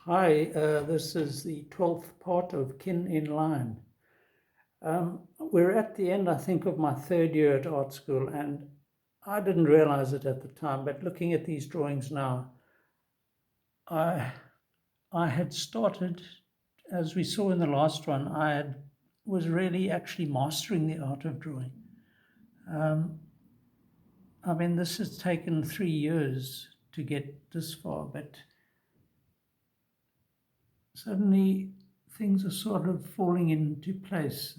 Hi, this is the 12th part of Kin in Line. We're at the end, I think, of my third year at art school, and I didn't realize it at the time, but looking at these drawings now, I had started, as we saw in the last one, was really actually mastering the art of drawing. This has taken 3 years to get this far, but suddenly things are sort of falling into place.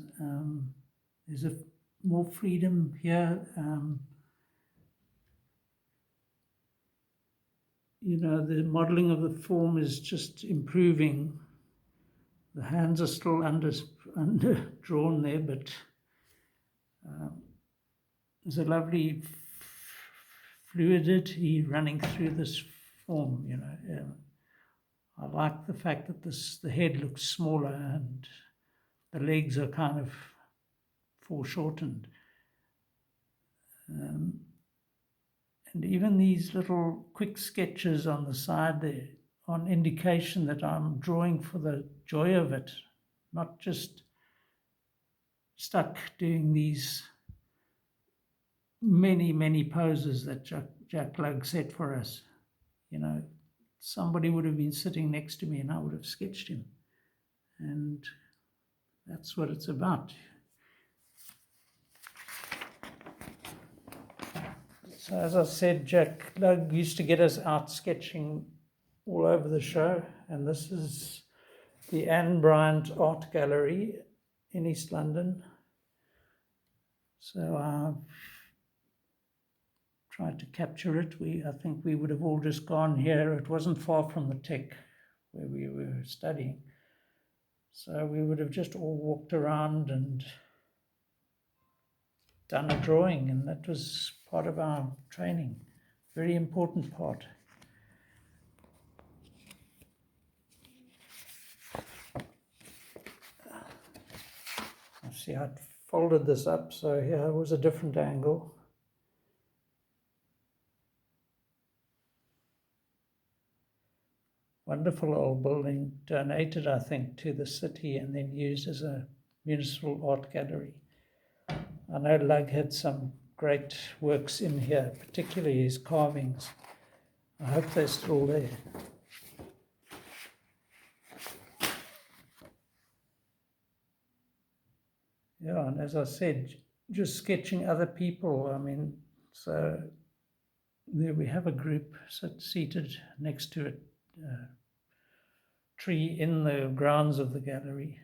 There's more freedom here. The modeling of the form is just improving. The hands are still underdrawn there, but there's a lovely fluidity running through this form. I like the fact that the head looks smaller and the legs are kind of foreshortened. And even these little quick sketches on the side there on indication that I'm drawing for the joy of it, not just stuck doing these many, many poses that Jack Lugg set for us. Somebody would have been sitting next to me and I would have sketched him. And that's what it's about. So as I said, Jack Lugg used to get us out sketching all over the show, and this is the Anne Bryant Art Gallery in East London. So I've tried to capture it. I think we would have all just gone here. It wasn't far from the Tech where we were studying. So we would have just all walked around and done a drawing, and that was part of our training, very important part. See, I'd folded this up, so here was a different angle. Wonderful old building, donated, I think, to the city and then used as a municipal art gallery. I know Lugg had some great works in here, particularly his carvings. I hope they're still there. Yeah, and as I said, just sketching other people. So there we have a group seated next to a tree in the grounds of the gallery.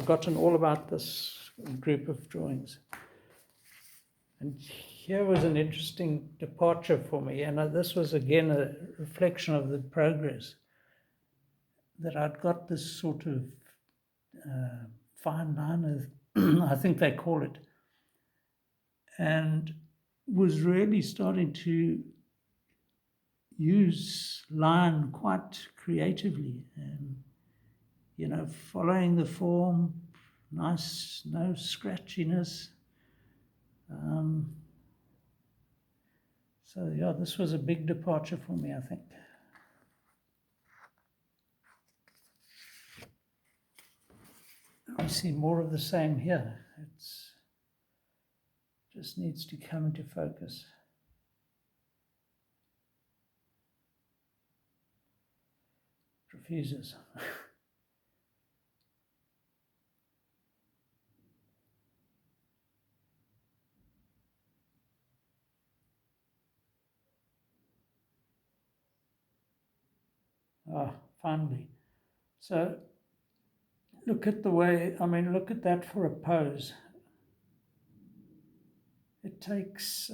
Forgotten all about this group of drawings. And here was an interesting departure for me, and this was again a reflection of the progress, that I'd got this sort of fine line, I think they call it, and was really starting to use line quite creatively, following the form, nice, no scratchiness. So yeah, this was a big departure for me, I think. We see more of the same here. It's just needs to come into focus. Refuses. Finally. So look at look at that for a pose. It takes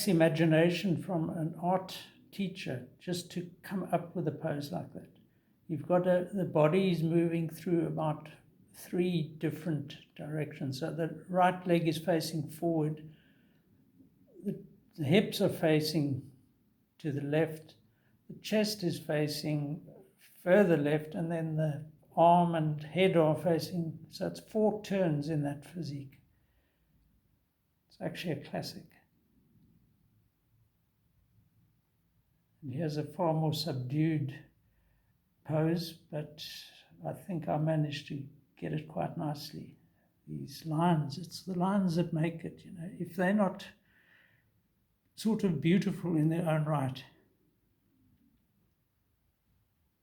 imagination from an art teacher just to come up with a pose like that. You've got the body is moving through about 3 different directions. So the right leg is facing forward, the hips are facing to the left, the chest is facing further left, and then the arm and head are facing, so it's 4 turns in that physique. It's actually a classic. And here's a far more subdued pose, but I think I managed to get it quite nicely. These lines, it's the lines that make it, if they're not sort of beautiful in their own right,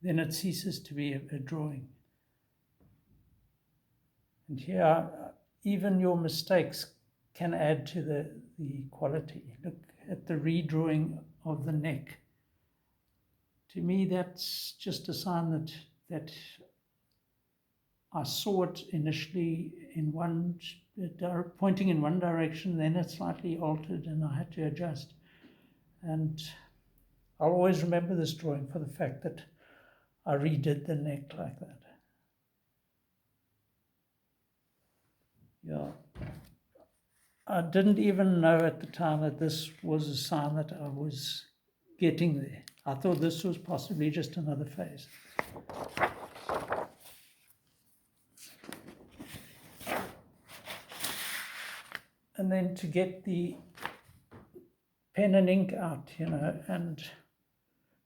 then it ceases to be a drawing. And here, even your mistakes can add to the quality. Look at the redrawing of the neck. To me, that's just a sign that I saw it initially in pointing in one direction, then it slightly altered and I had to adjust. And I'll always remember this drawing for the fact that I redid the neck like that. Yeah. I didn't even know at the time that this was a sign that I was getting there. I thought this was possibly just another phase. And then to get the pen and ink out, and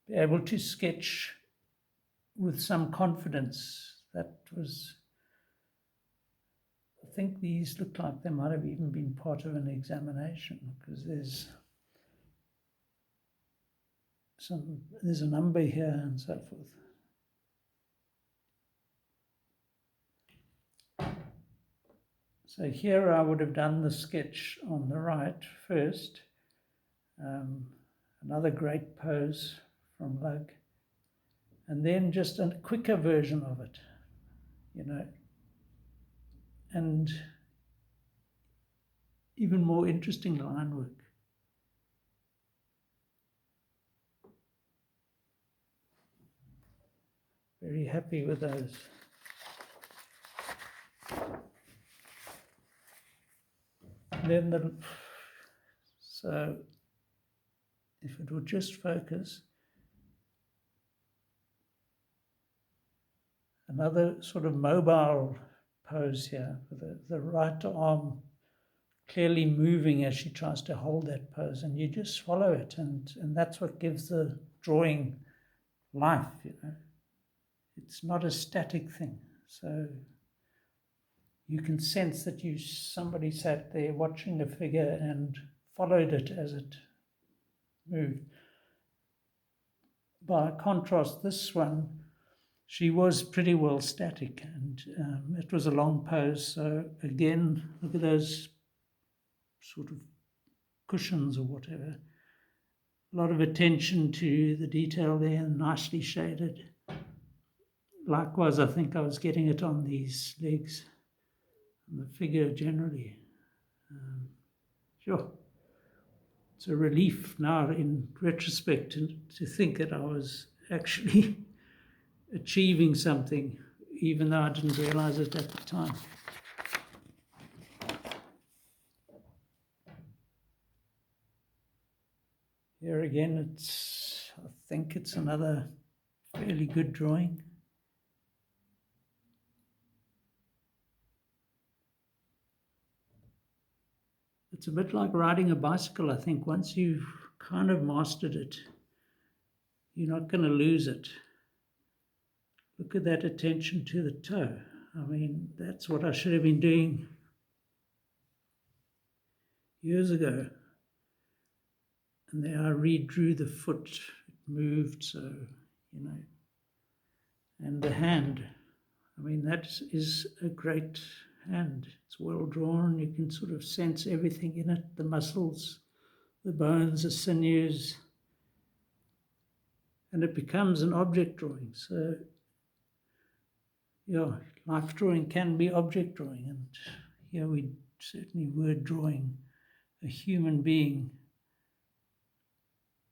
be able to sketch with some confidence, that was, I think these look like they might have even been part of an examination, because there's a number here and so forth. So here I would have done the sketch on the right first. Another great pose from Lug. And then just a quicker version of it, and even more interesting line work. Very happy with those. Then so if it would just focus, another sort of mobile pose here, with the right arm clearly moving as she tries to hold that pose, and you just follow it, and that's what gives the drawing life, It's not a static thing. So you can sense that somebody sat there watching the figure and followed it as it moved. By contrast, this one, she was pretty well static, and it was a long pose. So again, look at those sort of cushions or whatever. A lot of attention to the detail there, nicely shaded. Likewise, I think I was getting it on these legs and the figure generally. Sure. It's a relief now in retrospect to think that I was actually achieving something, even though I didn't realize it at the time. Here again, I think it's another fairly good drawing. It's a bit like riding a bicycle, I think. Once you've kind of mastered it, you're not going to lose it. Look at that attention to the toe. I mean, that's what I should have been doing years ago. And there I redrew the foot. It moved, so, And the hand. I mean, that is a great hand. It's well drawn. You can sort of sense everything in it, the muscles, the bones, the sinews. And it becomes an object drawing. So, yeah, life drawing can be object drawing. And here we certainly were drawing a human being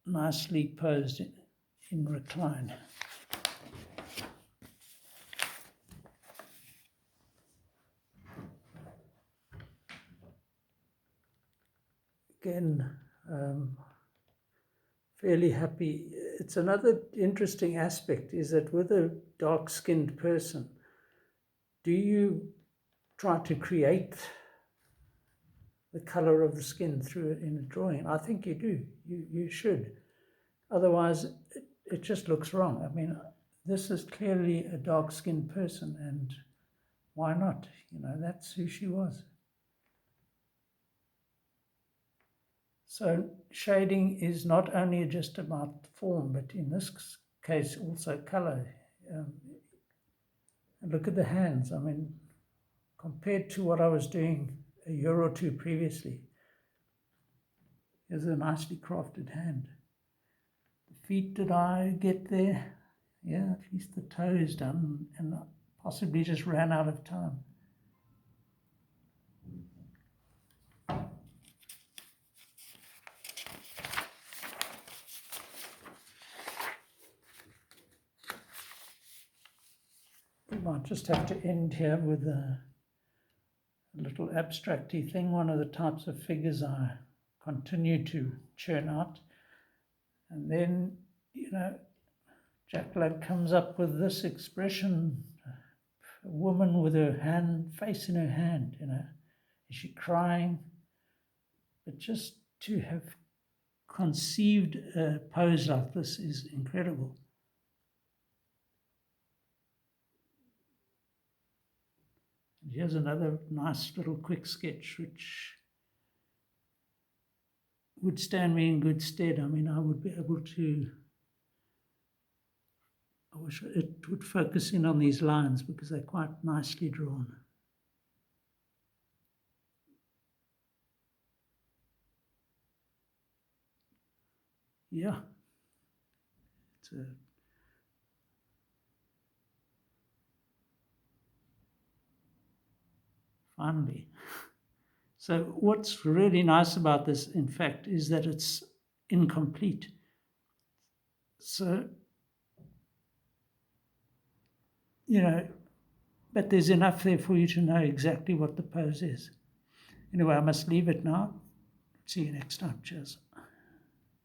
nicely posed in recline. Again, fairly happy. It's another interesting aspect is that with a dark-skinned person, do you try to create the color of the skin through in a drawing. I think you do. You should. Otherwise, it just looks wrong. I mean, this is clearly a dark-skinned person, and why not? You know, that's who she was. So shading is not only just about form, but in this case also color. And look at the hands. I mean, compared to what I was doing a year or two previously, here's a nicely crafted hand. The feet, did I get there? Yeah, at least the toe is done, and possibly just ran out of time. We might just have to end here with a little abstracty thing, one of the types of figures I continue to churn out. And then, you know, Jack Lad comes up with this expression, a woman with her face in her hand, you know. Is she crying? But just to have conceived a pose like this is incredible. And here's another nice little quick sketch which would stand me in good stead. I mean, I would be able to, I wish it would focus in on these lines because they're quite nicely drawn. Yeah, it's a finally. So what's really nice about this, in fact, is that it's incomplete. So, you know, but there's enough there for you to know exactly what the pose is. Anyway, I must leave it now. See you next time. Cheers.